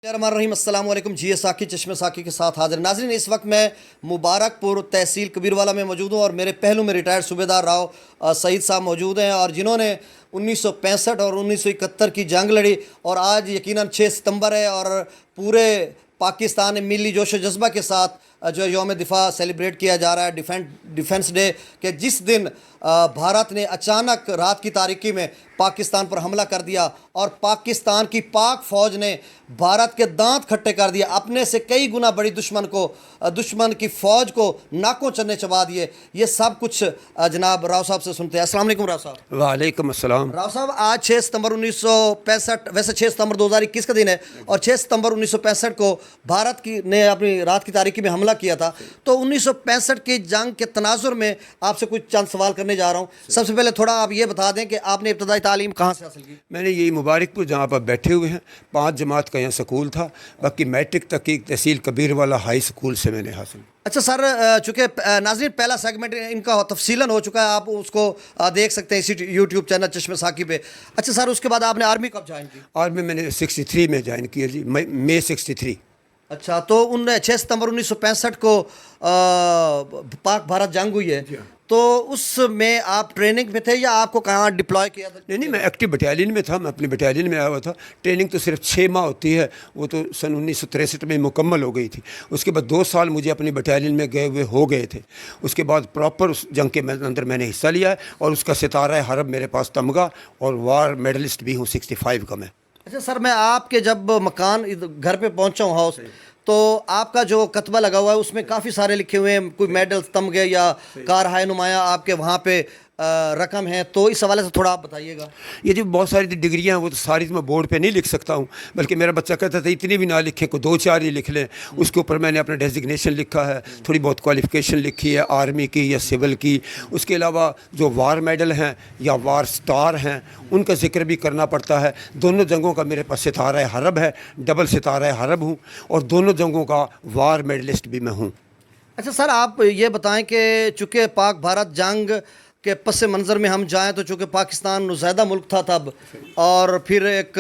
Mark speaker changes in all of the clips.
Speaker 1: रहीम अस्सलाम वालेकुम। जी साकी चश्मे साकी के साथ हाजिर नाज़रीन। इस वक्त मैं मुबारकपुर तहसील कबीरवाला में मौजूद हूँ और मेरे पहलू में रिटायर्ड सूबेदार राव सईद साहब मौजूद हैं और जिन्होंने 1965 और 1971 की जंग लड़ी और आज यकीनन 6 सितंबर है और पूरे पाकिस्तान में मिली जोश जज्बा के साथ जो यौम दिफा सेलिब्रेट किया जा रहा है, डिफेंस डे के जिस दिन भारत ने अचानक रात की तारीकी में पाकिस्तान पर हमला कर दिया और पाकिस्तान की पाक फ़ौज ने भारत के दांत खट्टे कर दिए, अपने से कई गुना बड़ी दुश्मन की फ़ौज को नाकों चने चबा दिए। ये सब कुछ जनाब राव साहब से सुनते हैं। अस्सलाम वालेकुम राव साहब।
Speaker 2: वालेकुम अस्सलाम।
Speaker 1: राव साहब, आज 6 सितंबर 1965, वैसे 6 सितंबर 2021 का दिन है और 6 सितंबर 1965 को भारत ने अपनी रात की तारीकी में हमला किया था। तो 1965 की जंग के तनाजुर में आपसे कुछ चंद सवाल करने जा रहा हूँ। सबसे पहले थोड़ा आप ये बता दें कि आपने इब्तदाई तालीम कहाँ से हासिल की?
Speaker 2: मैंने यही मुबारकपुर जहाँ पर बैठे हुए हैं 5 जमात का यहाँ स्कूल था, बाकी मैट्रिक तक की तहसील कबीरवाला हाई स्कूल से मैंने हासिल।
Speaker 1: अच्छा सर, चूँकि नाज़रीन पहला सेगमेंट इनका तफसीलन हो चुका है, आप उसको देख सकते हैं इसी यूट्यूब चैनल चश्मे साकी पे। अच्छा सर, उसके बाद आपने आर्मी कब ज्वाइन की?
Speaker 2: आर्मी मैंने 63 में ज्वाइन किया जी, मई 63।
Speaker 1: अच्छा, तो 6 सितंबर 1965 को पाक भारत जंग हुई है, तो उसमें आप ट्रेनिंग में थे या आपको कहाँ डिप्लॉय किया था?
Speaker 2: नहीं, मैं एक्टिव बटालियन में था, मैं अपनी बटालियन में आया हुआ था। ट्रेनिंग तो सिर्फ 6 माह होती है, वो तो सन 1963 में मुकम्मल हो गई थी। उसके बाद 2 साल मुझे अपनी बटालियन में गए हुए हो गए थे। उसके बाद प्रॉपर उस जंग के अंदर मैंने हिस्सा लिया है और उसका सितारा हरब मेरे पास तमगा और वार मेडलिस्ट भी हूँ 65 का मैं।
Speaker 1: अच्छा सर, मैं आपके जब मकान घर पे पहुंचा हूँ हाउस, तो आपका जो कतबा लगा हुआ है उसमें काफ़ी सारे लिखे हुए हैं, कोई मेडल तमगे या कार हाय नुमाया आपके वहाँ पे रकम है, तो इस हवाले से थोड़ा आप बताइएगा।
Speaker 2: ये जो बहुत सारी डिग्रियाँ हैं वो तो सारी मैं बोर्ड पे नहीं लिख सकता हूँ, बल्कि मेरा बच्चा कहता था इतनी भी ना लिखें, को 2-4 ही लिख लें। उसके ऊपर मैंने अपना डेजिग्नेशन लिखा है, थोड़ी बहुत क्वालिफ़िकेशन लिखी है आर्मी की या सिविल की। उसके अलावा जो वार मेडल हैं या वार स्टार हैं उनका जिक्र भी करना पड़ता है। दोनों जंगों का मेरे पास सितारा हरब है, डबल सितारा हरब हूँ और दोनों जंगों का वार मेडलिस्ट भी मैं हूँ।
Speaker 1: अच्छा सर, आप ये बताएं कि चूँकि पाक भारत जंग के पस मंज़र में हम जाएं तो चूँकि पाकिस्तान नुज़ैदा मुल्क था तब, और फिर एक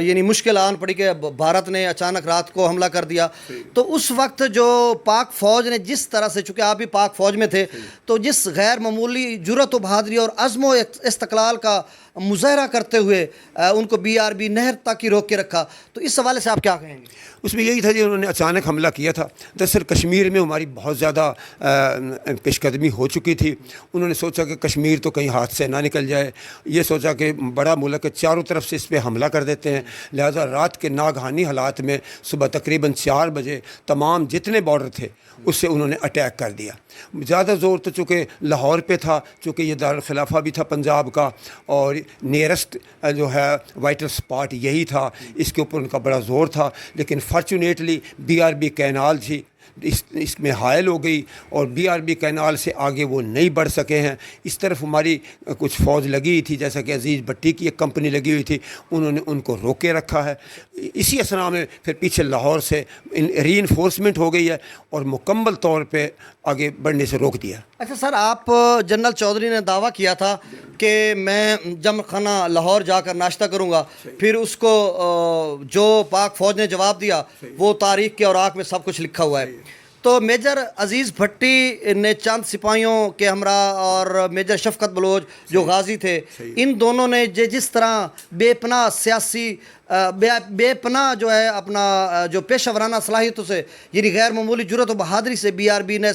Speaker 1: यानी मुश्किल आन पड़ी कि भारत ने अचानक रात को हमला कर दिया, तो उस वक्त जो पाक फ़ौज ने जिस तरह से, चूँकि आप भी पाक फ़ौज में थे, तो जिस गैर मामूली जुर्रत व बहादुरी और अज़्म व इस्तक़लाल का मुज़ाहरा करते हुए उनको BRB नहर तक ही रोक के रखा, तो इस हवाले से आप क्या कहेंगे?
Speaker 2: उसमें यही था जी, उन्होंने अचानक हमला किया था। दरअसल कश्मीर में हमारी बहुत ज़्यादा पेशकदमी हो चुकी थी। उन्होंने सोचा कि कश्मीर तो कहीं हाथ से ना निकल जाए, ये सोचा कि बड़ा मुल्क है, चारों तरफ से इस पर हमला कर देते हैं। लिहाजा रात के नागहानी हालात में सुबह तकरीबन 4 बजे तमाम जितने बॉर्डर थे उससे उन्होंने अटैक कर दिया। ज़्यादा ज़ोर तो चूँकि लाहौर पे था, चूँकि ये दारुल खिलाफा भी था पंजाब का और नियरेस्ट जो है वाइटल स्पॉट यही था, इसके ऊपर उनका बड़ा ज़ोर था। लेकिन फॉर्चुनेटली BRB कैनाल थी, इसमें हायल हो गई और BRB कैनाल से आगे वो नहीं बढ़ सके हैं। इस तरफ हमारी कुछ फ़ौज लगी हुई थी, जैसा कि अजीज़ भट्टी की एक कंपनी लगी हुई थी, उन्होंने उनको रोके रखा है। इसी असना में फिर पीछे लाहौर से रीइंफोर्समेंट हो गई है और मुकम्मल तौर पे आगे बढ़ने से रोक दिया।
Speaker 1: अच्छा सर, आप जनरल चौधरी ने दावा किया था कि मैं जम खाना लाहौर जाकर नाश्ता करूंगा, फिर उसको जो पाक फ़ौज ने जवाब दिया वो तारीख़ के औराक में सब कुछ लिखा हुआ है। तो मेजर अजीज़ भट्टी ने चंद सिपाहियों के हमरा और मेजर शफकत बलोच जो गाजी थे, इन दोनों ने जिस तरह बेपनाह सियासी बेपनाह जो है अपना जो पेशा वराना सलाहियतों से यानी गैर मामूली जुर्रत व बहादुरी से BRB ने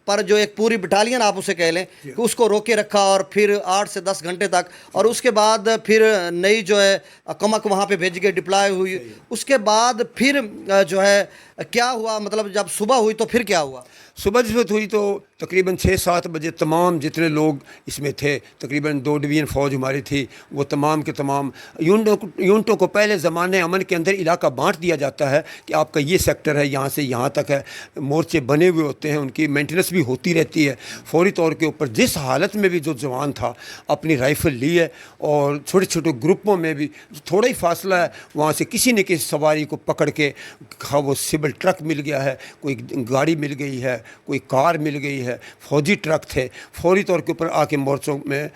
Speaker 1: पर जो एक पूरी बटालियन आप उसे कह लें कि उसको रोके रखा और फिर 8 से 10 घंटे तक, और उसके बाद फिर नई जो है कमक वहाँ पे भेज के डिप्लॉय हुई। उसके बाद फिर जो है क्या हुआ, मतलब जब सुबह हुई तो फिर क्या हुआ?
Speaker 2: सुबह जब हुई तो तकरीबन 6-7 बजे तमाम जितने लोग इसमें थे, तकरीबन 2 डिवीज़न फ़ौज हमारी थी, वो तमाम के तमाम यूनिटों को पहले ज़माने अमन के अंदर इलाका बांट दिया जाता है कि आपका ये सेक्टर है, यहाँ से यहाँ तक है। मोर्चे बने हुए होते हैं, उनकी मेंटेनेंस भी होती रहती है। फौरी तौर के ऊपर जिस हालत में भी जो जवान था अपनी राइफ़ल ली है और छोटे छोटे ग्रुपों में भी थोड़ा ही फासला है, वहाँ से किसी न किसी सवारी को पकड़ के, वो सिविल ट्रक मिल गया है, कोई गाड़ी मिल गई है, कोई कार मिल गई है, फौजी ट्रक थे, फौरी तौर के ऊपर आके मोर्चों में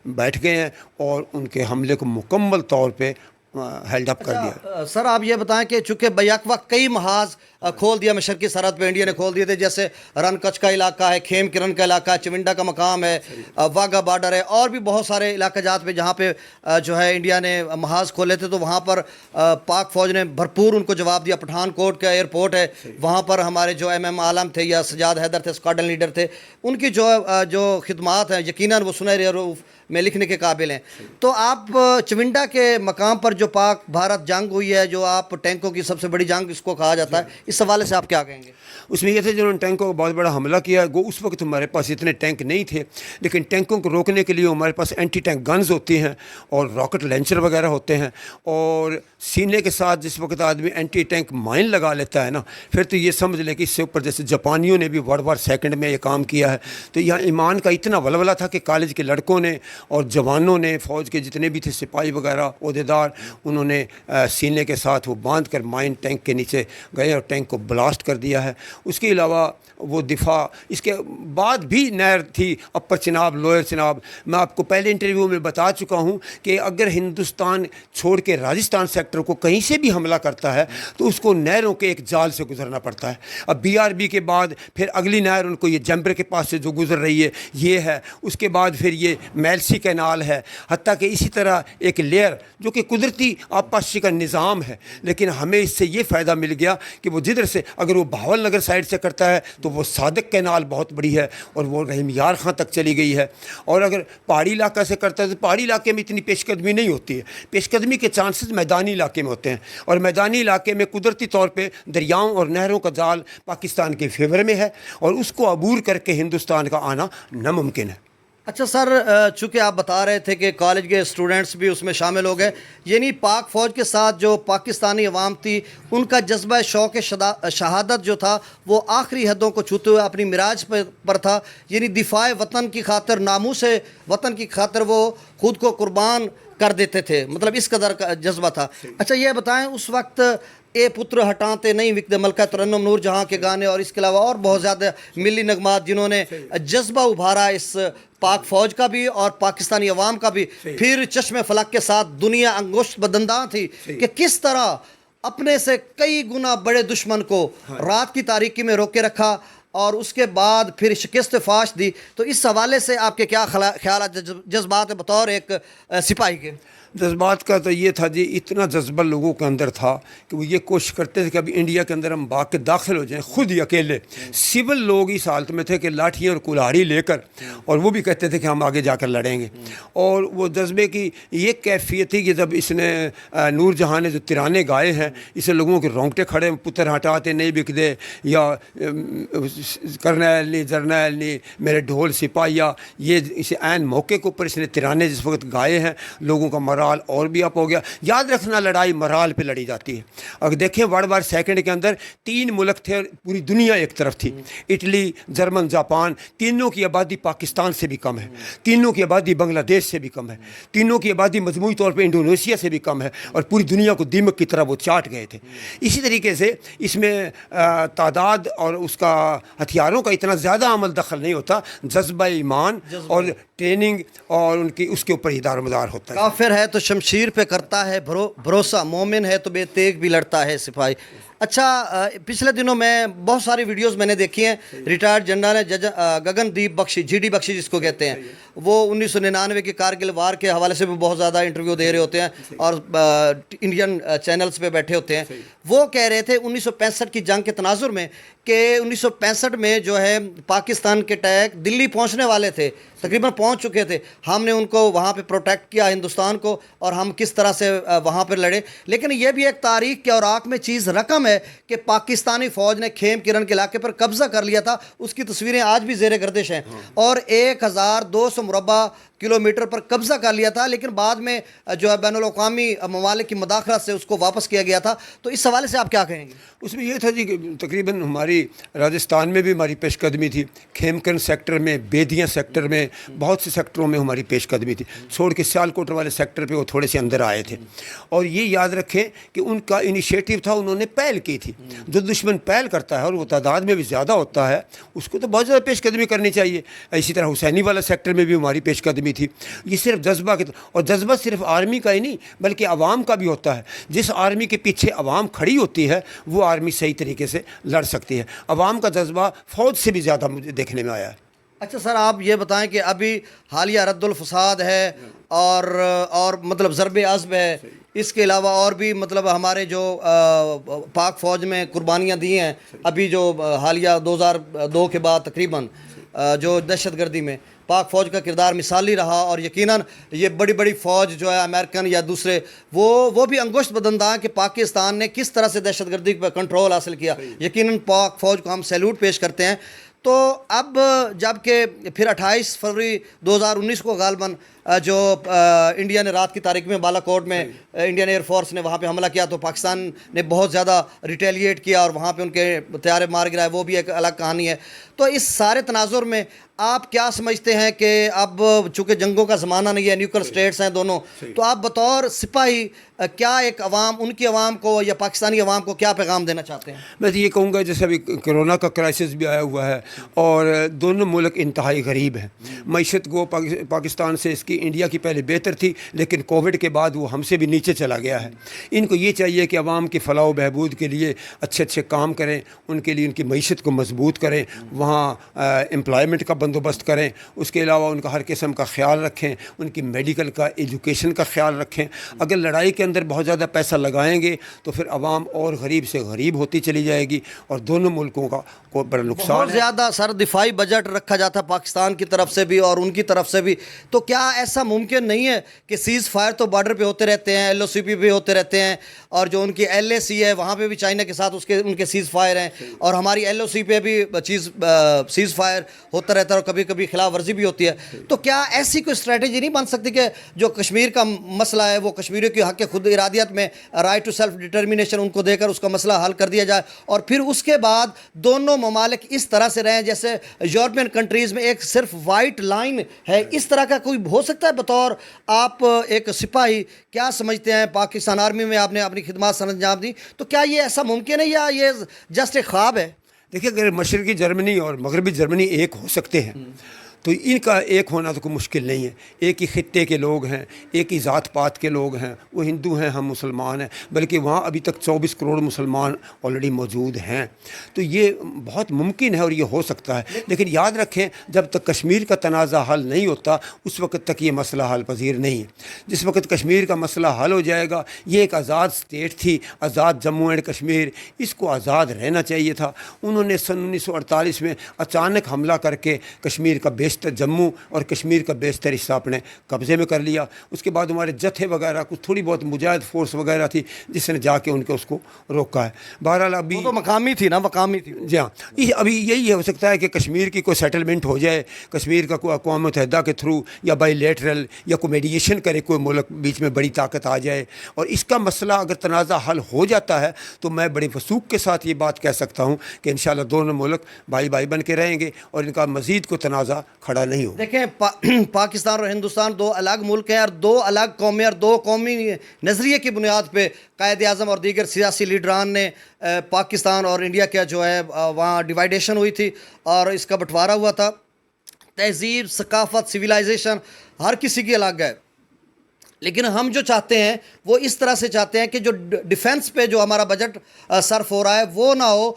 Speaker 2: बैठ गए हैं और उनके हमले को मुकम्मल तौर पे हेल्ड अप कर दिया।
Speaker 1: सर आप ये बताएं कि चूंकि बैक वक्त कई महाज खोल दिया मशरकी सरहद पे इंडिया ने खोल दिए थे, जैसे रन कच्छ का इलाका है, खेम किरण का इलाका है, चविंडा का मकाम है, वाघा बॉर्डर है, और भी बहुत सारे इलाका जात पे जहाँ पे जो है इंडिया ने महाज खोले थे, तो वहाँ पर पाक फ़ौज ने भरपूर उनको जवाब दिया। पठानकोट का एयरपोर्ट है, वहाँ पर हमारे जो MM आलम थे या सजाद हैदर थे, स्क्वाड्रन लीडर थे, उनकी जो खिदमात हैं यकीनन वो सुनहरे रूप में लिखने के काबिल हैं। तो आप चविंडा के मकाम पर जो पाक भारत जंग हुई है, जो आप टैंकों की सबसे बड़ी जंग इसको कहा जाता है, इस हवाले से आप क्या कहेंगे?
Speaker 2: उसमें ये थे जिन्होंने टैंकों का बहुत बड़ा हमला किया। वो उस वक्त हमारे पास इतने टैंक नहीं थे, लेकिन टैंकों को रोकने के लिए हमारे पास एंटी टैंक गन्स होती हैं और रॉकेट लॉन्चर वगैरह होते हैं, और सीने के साथ जिस वक्त आदमी एंटी टैंक माइन लगा लेता है ना, फिर तो ये समझ लें कि इससे ऊपर जैसे जापानियों ने भी वर्ल्ड वार सेकंड में ये काम किया है। तो यहाँ ईमान का इतना वलवला था कि कॉलेज के लड़कों ने और जवानों ने, फ़ौज के जितने भी थे सिपाही वगैरह ओहदेदार, उन्होंने सीने के साथ वो बांध कर माइन टैंक के नीचे गए और टैंक को ब्लास्ट कर दिया है। उसके अलावा वो दिफा, इसके बाद भी नहर थी, अपर चिनाब, लोअर चिनाब। मैं आपको पहले इंटरव्यू में बता चुका हूँ कि अगर हिंदुस्तान छोड़ के राजस्थान सेक्टर को कहीं से भी हमला करता है तो उसको नहरों के एक जाल से गुजरना पड़ता है। अब BRB के बाद फिर अगली नहर उनको ये जम्बर के पास से जो गुजर रही है ये है, उसके बाद फिर ये मैलसी कैनाल है, हत्ता कि इसी तरह एक लेयर जो कि कुदरती आपाशी का निज़ाम है। लेकिन हमें इससे ये फ़ायदा मिल गया कि वो जिधर से, अगर वो बहावल नगर साइड से करता है तो वो सादिक कैनाल बहुत बड़ी है और वो रहीम यार खां तक चली गई है, और अगर पहाड़ी इलाका से करता है तो पहाड़ी इलाके में इतनी पेशकदमी नहीं होती है। पेशकदमी के चांसेस मैदानी इलाके में होते हैं, और मैदानी इलाके में कुदरती तौर पे दरियाओं और नहरों का जाल पाकिस्तान के फेवर में है, और उसको अबूर करके हिंदुस्तान का आना नामुमकिन है।
Speaker 1: अच्छा सर, चूँकि आप बता रहे थे कि कॉलेज के स्टूडेंट्स भी उसमें शामिल हो गए, यानी पाक फ़ौज के साथ जो पाकिस्तानी अवाम थी उनका जज्बा शौक़ शहादत जो था वो आखिरी हदों को छूते हुए अपनी मिराज पर था, यानी दिफाए वतन की खातिर, नामूसे वतन की खातिर वो खुद को कुर्बान कर देते थे, मतलब इस कदर का जज्बा था। अच्छा ये बताएं, उस वक्त ए पुत्र हटाते नहीं विकते मलका तरन्नुम नूर जहाँ के गाने और इसके अलावा और बहुत ज़्यादा मिली नगमात जिन्होंने जज्बा उभारा इस पाक फ़ौज का भी और पाकिस्तानी अवाम का भी, फिर चश्मे फलक के साथ दुनिया अंगुश्त बदंदा थी कि किस तरह अपने से कई गुना बड़े दुश्मन को रात की तारीकी में रोके रखा और उसके बाद फिर शिकस्त फाश दी। तो इस हवाले से आपके क्या ख्याल जज्बात बतौर एक सिपाही के?
Speaker 2: जज्बात का तो ये था जी, इतना जज्बा लोगों के अंदर था कि वो ये कोशिश करते थे कि अभी इंडिया के अंदर हम भाग के दाखिल हो जाएं, खुद ही अकेले। सिविल लोग इस हालत में थे कि लाठियाँ और कुल्हाड़ी लेकर, और वो भी कहते थे कि हम आगे जाकर लड़ेंगे। और वो जज्बे की ये कैफियत थी कि जब इसने नूर जहाँ ने जो तिराने गाए हैं, इसे लोगों के रोंगटे खड़े, पुत्र हटाते नहीं बिकदे, या करनैल नहीं जर्नैल नहीं मेरे ढोल सिपाहिया, ये इसे ऐन मौके के ऊपर इसने तिराने जिस वक्त गाए हैं, लोगों का मराल और भी अप हो गया। याद रखना, लड़ाई मराल पे लड़ी जाती है। अगर देखें वर्ल्ड वार सेकंड के अंदर 3 मुल्क थे और पूरी दुनिया एक तरफ थी, इटली, जर्मन, जापान। तीनों की आबादी पाकिस्तान से भी कम है, तीनों की आबादी बांग्लादेश से भी कम है, तीनों की आबादी मजमूई तौर पर इंडोनेशिया से भी कम है, और पूरी दुनिया को दीमक की तरह वो चाट गए थे। इसी तरीके से इसमें तादाद और उसका हथियारों का इतना ज़्यादा अमल दखल नहीं होता, जज्बा ईमान और ट्रेनिंग और उनकी उसके ऊपर ही दारोमदार होता है।
Speaker 1: काफिर है तो शमशीर पे करता है भरोसा, मोमिन है तो बेतेग भी लड़ता है सिपाही। अच्छा, पिछले दिनों में बहुत सारी वीडियोस मैंने देखी हैं, रिटायर्ड जनरल है गगनदीप बख्शी, GD बख्शी जिसको कहते हैं, वो 1999 के कारगिल वार के हवाले से भी बहुत ज़्यादा इंटरव्यू दे रहे होते हैं और इंडियन चैनल्स पे बैठे होते हैं। वो कह रहे थे 1965 की जंग के तनाजुर में कि 1965 में जो है पाकिस्तान के टैंक दिल्ली पहुंचने वाले थे, तकरीबन पहुंच चुके थे, हमने उनको वहां पे प्रोटेक्ट किया हिंदुस्तान को, और हम किस तरह से वहां पर लड़े। लेकिन ये भी एक तारीख के औराक में चीज़ रकम है कि पाकिस्तानी फ़ौज ने खेम किरण के इलाके पर कब्जा कर लिया था। उसकी तस्वीरें आज भी ज़ेर गर्दिश हैं, और 1200 मुरबा किलोमीटर पर कब्जा कर लिया था, लेकिन बाद में जो है बैनुल-अक़वामी ममालिक की मदाखलत से उसको वापस किया गया था। तो इस हवाले से आप क्या कहेंगे?
Speaker 2: उसमें यह था जी कि तकरीबन हमारी राजस्थान में भी हमारी पेशकदमी थी, खेमकरन सेक्टर में, बेदियाँ सेक्टर में, बहुत से सेक्टरों में हमारी पेशकदमी थी, छोड़ के सियालकोट वाले सेक्टर पे वो थोड़े से अंदर आए थे। और ये याद रखें कि उनका इनिशिएटिव था, उन्होंने पहल پہل کی تھی. جو دشمن پہل کرتا ہے اور وہ تعداد میں بھی زیادہ ہوتا ہے اس کو تو بہت زیادہ پیش قدمی کرنی چاہیے. اسی طرح حسینی والا سیکٹر میں بھی ہماری پیش قدمی تھی. یہ صرف جذبہ اور جذبہ صرف آرمی کا ہی نہیں بلکہ عوام کا بھی ہوتا ہے. جس آرمی کے پیچھے عوام کھڑی ہوتی ہے وہ آرمی صحیح طریقے سے لڑ سکتی ہے. عوام کا جذبہ فوج سے بھی زیادہ مجھے دیکھنے میں آیا ہے.
Speaker 1: اچھا سر، آپ یہ بتائیں کہ ابھی حالیہ رد الفساد ہے اور مطلب ضرب عزم ہے، اس کے علاوہ اور بھی مطلب ہمارے جو پاک فوج میں قربانیاں دی ہیں ابھی جو حالیہ 2002 کے بعد تقریباً جو دہشت گردی میں پاک فوج کا کردار مثالی رہا، اور یقیناً یہ بڑی بڑی فوج جو ہے امریکن یا دوسرے وہ بھی انگشت بدندہ کہ پاکستان نے کس طرح سے دہشت گردی پر کنٹرول حاصل کیا. یقیناً پاک فوج کو ہم سیلوٹ پیش کرتے ہیں. تو اب جب کہ پھر 28 فروری 2019 کو غالباً جو انڈیا نے رات کی تاریخ میں بالا کوٹ میں انڈین ایئر فورس نے وہاں پہ حملہ کیا تو پاکستان نے بہت زیادہ ریٹیلیٹ کیا اور وہاں پہ ان کے طیارے مار گرائے، وہ بھی ایک الگ کہانی ہے. تو اس سارے تناظر میں آپ کیا سمجھتے ہیں کہ اب چونکہ جنگوں کا زمانہ نہیں ہے، نیوکل اسٹیٹس ہیں دونوں، تو آپ بطور سپاہی کیا ایک عوام، ان کی عوام کو یا پاکستانی عوام کو کیا پیغام دینا چاہتے ہیں؟
Speaker 2: میں یہ کہوں گا جیسے ابھی کرونا کا کرائسس بھی آیا ہوا ہے اور دونوں ملک انتہائی غریب ہیں. معیشت کو پاکستان سے اس کی انڈیا کی پہلے بہتر تھی لیکن کووڈ کے بعد وہ ہم سے بھی نیچے چلا گیا ہے. ان کو یہ چاہیے کہ عوام کی فلاح و بہبود کے لیے اچھے اچھے کام کریں، ان کے لیے ان کی معیشت کو مضبوط کریں، وہاں امپلائمنٹ کا بندوبست کریں، اس کے علاوہ ان کا ہر قسم کا خیال رکھیں، ان کی میڈیکل کا ایجوکیشن کا خیال رکھیں. اگر لڑائی کے اندر بہت زیادہ پیسہ لگائیں گے تو پھر عوام اور غریب سے غریب ہوتی چلی جائے گی اور دونوں ملکوں کا کو بڑا نقصان
Speaker 1: بہت زیادہ سر دفاعی بجٹ رکھا جاتا پاکستان کی طرف سے بھی اور ان کی طرف سے بھی. تو کیا ایسا ممکن نہیں ہے کہ سیز فائر تو بارڈر پہ ہوتے رہتے ہیں، ایل او سی پی بھی ہوتے رہتے ہیں، اور جو ان کی ایل اے سی ہے وہاں پہ بھی چائنا کے ساتھ ان کے سیز فائر ہیں، اور ہماری ایل او سی پہ بھی سیز فائر ہوتا رہتا ہے اور کبھی کبھی خلاف ورزی بھی ہوتی ہے. تو کیا ایسی کوئی اسٹریٹجی نہیں بن سکتی کہ جو کشمیر کا مسئلہ ہے وہ کشمیریوں کی حق خود ارادیت میں رائٹ ٹو سیلف ڈٹرمینیشن ان کو دے کر اس کا مسئلہ حل کر دیا جائے، اور پھر اس کے بعد دونوں ممالک اس طرح سے رہیں جیسے یورپین کنٹریز میں ایک صرف وائٹ لائن ہے؟ اس طرح کا کوئی ہو سکتا ہے؟ بطور آپ ایک سپاہی کیا سمجھتے ہیں؟ پاکستان آرمی میں آپ نے اپنی خدمات سر انجام دی، تو کیا یہ ایسا ممکن ہے یا یہ جسٹ ایک خواب ہے؟
Speaker 2: دیکھیے اگر مشرقی جرمنی اور مغربی جرمنی ایک ہو سکتے ہیں تو ان کا ایک ہونا تو کوئی مشکل نہیں ہے. ایک ہی خطے کے لوگ ہیں، ایک ہی ذات پات کے لوگ ہیں، وہ ہندو ہیں ہم مسلمان ہیں، بلکہ وہاں ابھی تک 24 کروڑ مسلمان آلریڈی موجود ہیں. تو یہ بہت ممکن ہے اور یہ ہو سکتا ہے. لیکن یاد رکھیں جب تک کشمیر کا تنازع حل نہیں ہوتا اس وقت تک یہ مسئلہ حل پذیر نہیں ہے. جس وقت کشمیر کا مسئلہ حل ہو جائے گا، یہ ایک آزاد اسٹیٹ تھی، آزاد جموں اینڈ کشمیر، اس کو آزاد رہنا چاہیے تھا. انہوں نے سن 1948 میں اچانک حملہ کر کے کشمیر کا بیشتر جموں اور کشمیر کا بیشتر حصہ اپنے قبضے میں کر لیا. اس کے بعد ہمارے جتھے وغیرہ کچھ تھوڑی بہت مجاہد فورس وغیرہ تھی جس نے جا کے ان کو اس کو روکا ہے. بہرحال ابھی
Speaker 1: وہ تو مقامی تھی نا، مقامی تھی.
Speaker 2: جی ہاں، ابھی یہی ہو سکتا ہے کہ کشمیر کی کوئی سیٹلمنٹ ہو جائے، کشمیر کا کوئی اقوام متحدہ کے تھرو یا بائی لیٹرل یا کوئی میڈیشن کرے، کوئی ملک بیچ میں بڑی طاقت آ جائے اور اس کا مسئلہ اگر تنازع حل ہو جاتا ہے تو میں بڑے وثوق کے ساتھ یہ بات کہہ سکتا ہوں کہ انشاءاللہ دونوں ملک بھائی بھائی بن کے رہیں گے اور ان کا مزید کوئی تنازع کھڑا نہیں ہوگا.
Speaker 1: دیکھیں پاکستان اور ہندوستان دو الگ ملک ہیں اور دو الگ قومیں اور دو قومی نظریے کی بنیاد پہ قائد اعظم اور دیگر سیاسی لیڈران نے پاکستان اور انڈیا کا جو ہے وہاں ڈیوائیڈیشن ہوئی تھی اور اس کا بٹوارا ہوا تھا. تہذیب، ثقافت، سویلائزیشن ہر کسی کی الگ ہے، لیکن ہم جو چاہتے ہیں وہ اس طرح سے چاہتے ہیں کہ جو ڈیفنس پہ جو ہمارا بجٹ صرف ہو رہا ہے وہ نہ ہو،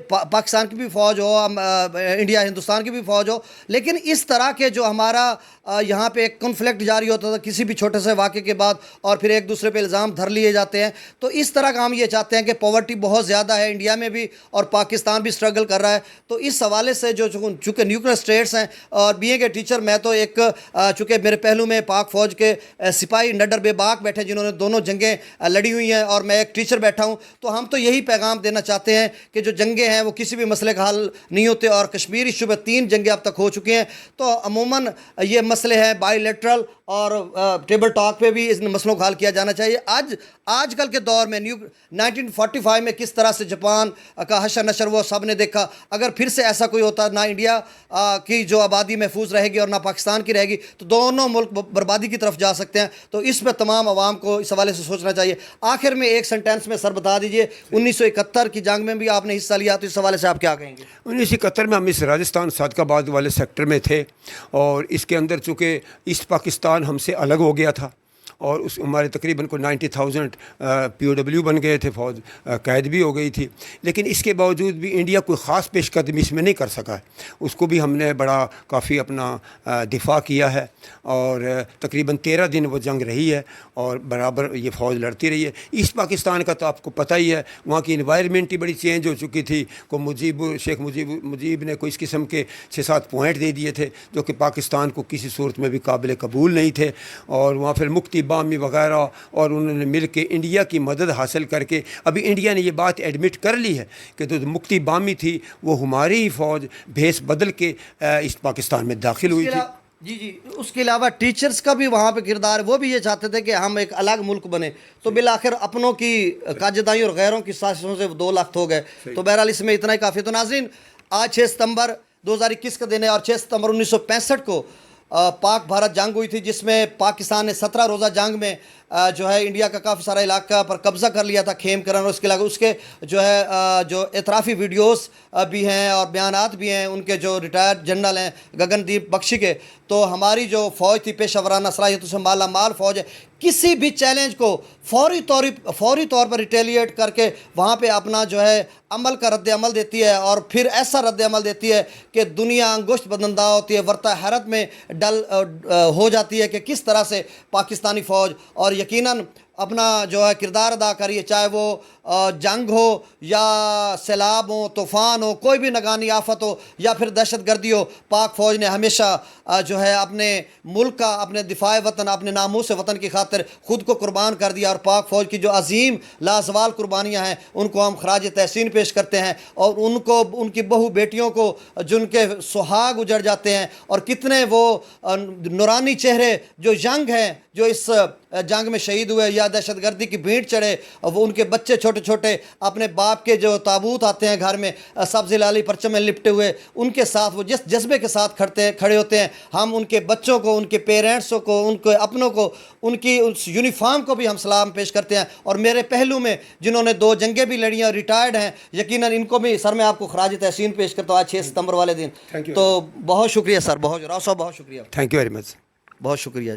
Speaker 1: پاکستان کی بھی فوج ہو، انڈیا ہندوستان کی بھی فوج ہو، لیکن اس طرح کے جو ہمارا یہاں پہ ایک کنفلکٹ جاری ہوتا تھا کسی بھی چھوٹے سے واقعے کے بعد اور پھر ایک دوسرے پہ الزام دھر لیے جاتے ہیں. تو اس طرح کا ہم یہ چاہتے ہیں کہ پاورٹی بہت زیادہ ہے انڈیا میں بھی اور پاکستان بھی اسٹرگل کر رہا ہے. تو اس حوالے سے جو چونکہ نیوکلیر اسٹیٹس ہیں اور بینگ اے ٹیچر میں تو ایک چونکہ میرے پہلو میں پاک فوج کے سپاہی نڈر بے باک بیٹھے جنہوں نے دونوں جنگیں لڑی ہوئی ہیں اور میں ایک ٹیچر بیٹھا ہوں، تو ہم تو یہی پیغام دینا چاہتے ہیں کہ جو جنگیں ہیں وہ کسی بھی مسئلے کا حل نہیں ہوتے اور کشمیر ایشو میں 3 جنگیں اب تک ہو چکی ہیں. تو عموماً یہ مسئلے ہیں بائی لیٹرل اور ٹیبل ٹاک پہ بھی ان مسئلوں کو حل کیا جانا چاہیے. آج کل کے دور میں 1945 میں کس طرح سے جاپان کا حشر نشر وہ سب نے دیکھا. اگر پھر سے ایسا کوئی ہوتا نہ انڈیا کی جو آبادی محفوظ رہے گی اور نہ پاکستان کی رہے گی تو دونوں ملک بربادی کی طرف جا سکتے ہیں. تو اس پہ تمام عوام کو اس حوالے سے سوچنا چاہیے. آخر میں ایک سنٹینس میں سر بتا دیجئے, 1971 کی جنگ میں بھی آپ نے حصہ لیا, تو اس حوالے سے آپ کیا کہیں گے؟
Speaker 2: 1971 میں ہم اس راجستھان صادق آباد والے سیکٹر میں تھے, اور اس کے اندر چونکہ ایسٹ پاکستان ہم سے الگ ہو گیا تھا, اور اس ہمارے تقریباً کوئی 90,000 پی او ڈبلیو بن گئے تھے, فوج قید بھی ہو گئی تھی. لیکن اس کے باوجود بھی انڈیا کوئی خاص پیش قدمی اس میں نہیں کر سکا ہے. اس کو بھی ہم نے بڑا کافی اپنا دفاع کیا ہے, اور تقریباً 13 دن وہ جنگ رہی ہے, اور برابر یہ فوج لڑتی رہی ہے. ایسٹ پاکستان کا تو آپ کو پتہ ہی ہے, وہاں کی انوائرمنٹ ہی بڑی چینج ہو چکی تھی. شیخ مجیب نے کوئی اس قسم کے 6-7 پوائنٹ دے دیے تھے جو کہ پاکستان کو کسی صورت میں بھی قابل قبول نہیں تھے, اور وہاں پھر مکتی بامی وغیرہ, اور انہوں نے مل کے انڈیا کی مدد حاصل کر کے, ابھی انڈیا نے یہ بات ایڈمٹ کر لی ہے کہ جو مکتی بامی تھی وہ ہماری ہی فوج بھیس بدل کے ایسٹ پاکستان میں داخل ہوئی تھی.
Speaker 1: جی اس کے علاوہ ٹیچرز کا بھی وہاں پہ کردار ہے, وہ بھی یہ چاہتے تھے کہ ہم ایک الگ ملک بنے, تو بالآخر اپنوں کی کاجدائی اور غیروں کی سازشوں سے 2 لاکھ ہو گئے. تو بہرحال اس میں اتنا ہی کافی. تو ناظرین, آج 6 ستمبر 2021 کا دن ہے, اور 6 ستمبر 1965 کو پاک بھارت جنگ ہوئی تھی, جس میں پاکستان نے 17 روزہ جنگ میں جو ہے انڈیا کا کافی سارا علاقہ پر قبضہ کر لیا تھا, کھیم کرن, اور اس کے علاوہ اس کے جو ہے جو اعترافی ویڈیوز بھی ہیں اور بیانات بھی ہیں ان کے جو ریٹائرڈ جنرل ہیں گگن دیپ بخشی کے. تو ہماری جو فوج تھی پیشہ ورانہ صلاحیتوں سے مالا مال فوج ہے, کسی بھی چیلنج کو فوری طور پر ریٹیلیٹ کر کے وہاں پہ اپنا جو ہے عمل کا رد عمل دیتی ہے, اور پھر ایسا رد عمل دیتی ہے کہ دنیا انگشت بدندہ ہوتی ہے, ورطہ حیرت میں ڈل ہو جاتی ہے کہ کس طرح سے پاکستانی فوج اور یقیناً اپنا جو ہے کردار ادا کریے, چاہے وہ جنگ ہو یا سیلاب ہو, طوفان ہو, کوئی بھی ناگہانی آفت ہو, یا پھر دہشت گردی ہو. پاک فوج نے ہمیشہ جو ہے اپنے ملک کا, اپنے دفاع وطن, اپنے ناموس وطن کی خاطر خود کو قربان کر دیا, اور پاک فوج کی جو عظیم لازوال قربانیاں ہیں ان کو ہم خراج تحسین پیش کرتے ہیں, اور ان کو, ان کی بہو بیٹیوں کو جن کے سہاگ اجڑ جاتے ہیں, اور کتنے وہ نورانی چہرے جو ینگ ہیں جو اس جنگ میں شہید ہوئے یا دہشت گردی کی بھیڑ چڑھے, وہ ان کے بچے چھوٹے چھوٹے اپنے باپ کے جو تابوت آتے ہیں گھر میں سبز لالی پرچم میں لپٹے ہوئے, ان کے ساتھ وہ جس جذبے کے ساتھ کھڑے ہوتے ہیں, ہم ان کے بچوں کو, ان کے پیرنٹسوں کو, ان کے اپنوں کو, ان کی اس یونیفارم کو بھی ہم سلام پیش کرتے ہیں. اور میرے پہلو میں جنہوں نے 2 جنگیں بھی لڑی ہیں اور ریٹائرڈ ہیں, یقیناً ان کو بھی سر میں آپ کو خراج تحسین پیش کرتا ہوں آج 6 ستمبر والے دن. تو بہت شکریہ سر, بہت راؤ صاحب, بہت شکریہ.
Speaker 2: Thank you very much.
Speaker 1: بہت شکریہ.